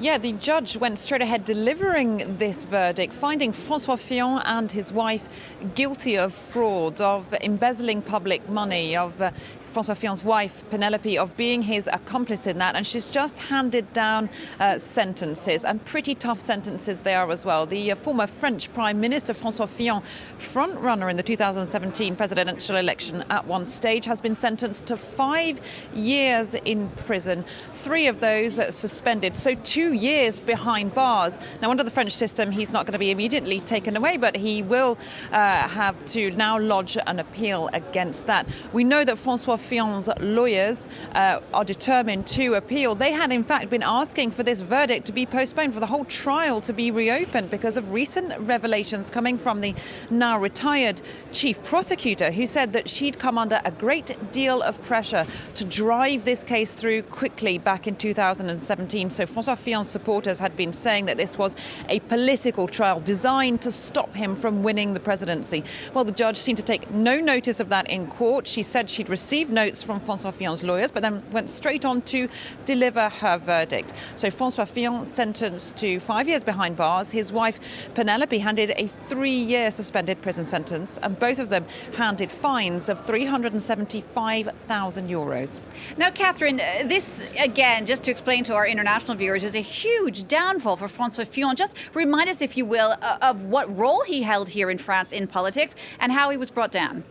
Yeah, the judge went straight ahead delivering this verdict, finding François Fillon and his wife guilty of fraud, of embezzling public money, of François Fillon's wife, Penelope, of being his accomplice in that. And she's just handed down sentences, and pretty tough sentences they are as well. The former French Prime Minister, François Fillon, front-runner in the 2017 presidential election at one stage, has been sentenced to 5 years in prison, 3 of those suspended, so 2 years behind bars. Now, under the French system, he's not going to be immediately taken away, but he will have to now lodge an appeal against that. We know that François Fillon's lawyers are determined to appeal. They had, in fact, been asking for this verdict to be postponed, for the whole trial to be reopened, because of recent revelations coming from the now retired chief prosecutor, who said that she'd come under a great deal of pressure to drive this case through quickly back in 2017. So François Fillon's supporters had been saying that this was a political trial designed to stop him from winning the presidency. Well, the judge seemed to take no notice of that in court. She said she'd received notes from François Fillon's lawyers, but then went straight on to deliver her verdict. So François Fillon sentenced to 5 years behind bars. His wife, Penelope, handed a 3-year suspended prison sentence, and both of them handed fines of €375,000. Now, Catherine, this, again, just to explain to our international viewers, is a huge downfall for François Fillon. Just remind us, if you will, of what role he held here in France in politics and how he was brought down.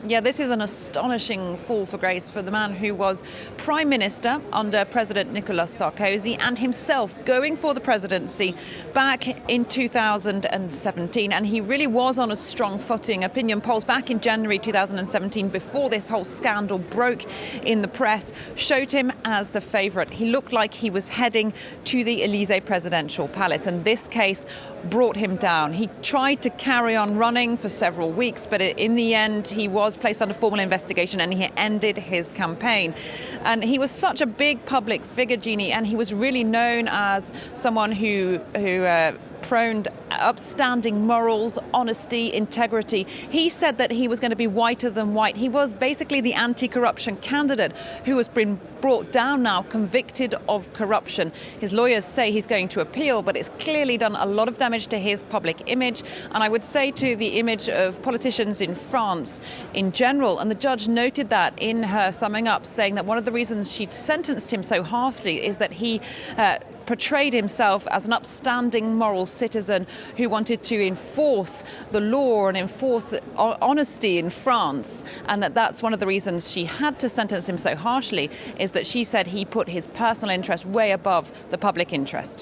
Yeah, this is an astonishing fall for grace for the man who was Prime Minister under President Nicolas Sarkozy, and himself going for the presidency back in 2017. And he really was on a strong footing. Opinion polls back in January 2017, before this whole scandal broke in the press, showed him as the favourite. He looked like he was heading to the Élysée presidential palace, and this case brought him down. He tried to carry on running for several weeks, but in the end he was placed under formal investigation and he ended his campaign. And he was such a big public figure, Jeannie, and he was really known as someone who prone upstanding morals, honesty, integrity. He said that he was going to be whiter than white. He was basically the anti-corruption candidate who has been brought down now, convicted of corruption. His lawyers say he's going to appeal, but it's clearly done a lot of damage to his public image, and I would say to the image of politicians in France in general. And the judge noted that in her summing up, saying that one of the reasons she'd sentenced him so harshly is that he portrayed himself as an upstanding moral citizen who wanted to enforce the law and enforce honesty in France, and that's one of the reasons she had to sentence him so harshly, is that she said he put his personal interest way above the public interest.